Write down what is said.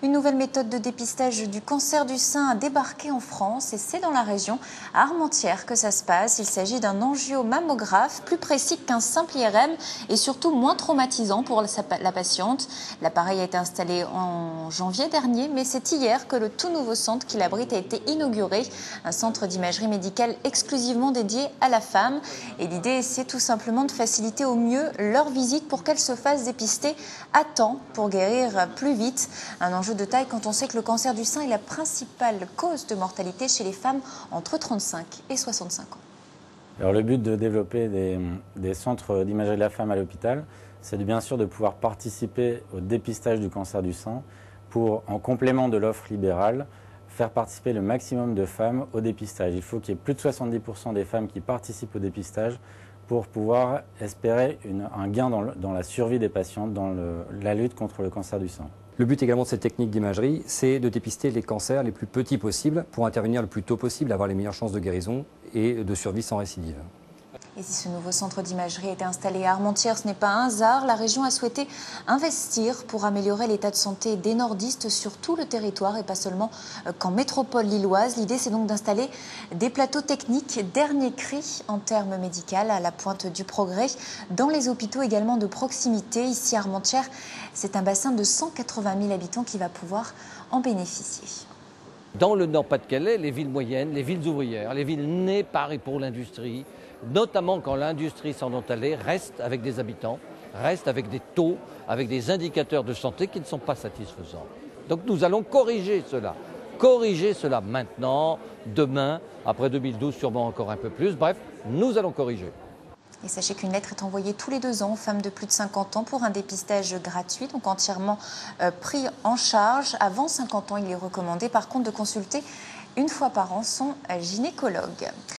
Une nouvelle méthode de dépistage du cancer du sein a débarqué en France et c'est dans la région, à Armentières, que ça se passe. Il s'agit d'un angiomammographe plus précis qu'un simple IRM et surtout moins traumatisant pour la patiente. L'appareil a été installé en janvier dernier, mais c'est hier que le tout nouveau centre qui l'abrite a été inauguré. Un centre d'imagerie médicale exclusivement dédié à la femme. Et l'idée, c'est tout simplement de faciliter au mieux leur visite pour qu'elles se fassent dépister à temps pour guérir plus vite. Un enjeu de taille quand on sait que le cancer du sein est la principale cause de mortalité chez les femmes entre 35 et 65 ans. Alors le but de développer des centres d'imagerie de la femme à l'hôpital, c'est bien sûr de pouvoir participer au dépistage du cancer du sein pour, en complément de l'offre libérale, faire participer le maximum de femmes au dépistage. Il faut qu'il y ait plus de 70% des femmes qui participent au dépistage pour pouvoir espérer un gain dans la survie des patientes, dans la lutte contre le cancer du sein. Le but également de cette technique d'imagerie, c'est de dépister les cancers les plus petits possibles pour intervenir le plus tôt possible, avoir les meilleures chances de guérison et de survie sans récidive. Et si ce nouveau centre d'imagerie a été installé à Armentières, ce n'est pas un hasard. La région a souhaité investir pour améliorer l'état de santé des nordistes sur tout le territoire et pas seulement qu'en métropole lilloise. L'idée, c'est donc d'installer des plateaux techniques dernier cri en termes médicaux à la pointe du progrès, dans les hôpitaux également de proximité. Ici à Armentières, c'est un bassin de 180 000 habitants qui va pouvoir en bénéficier. Dans le Nord-Pas-de-Calais, les villes moyennes, les villes ouvrières, les villes nées par et pour l'industrie, notamment quand l'industrie s'en est allée, restent avec des habitants, restent avec des taux, avec des indicateurs de santé qui ne sont pas satisfaisants. Donc nous allons corriger cela maintenant, demain, après 2012 sûrement encore un peu plus, bref, nous allons corriger. Et sachez qu'une lettre est envoyée tous les 2 ans aux femmes de plus de 50 ans pour un dépistage gratuit, donc entièrement pris en charge. Avant 50 ans, il est recommandé par contre de consulter une fois par an son gynécologue.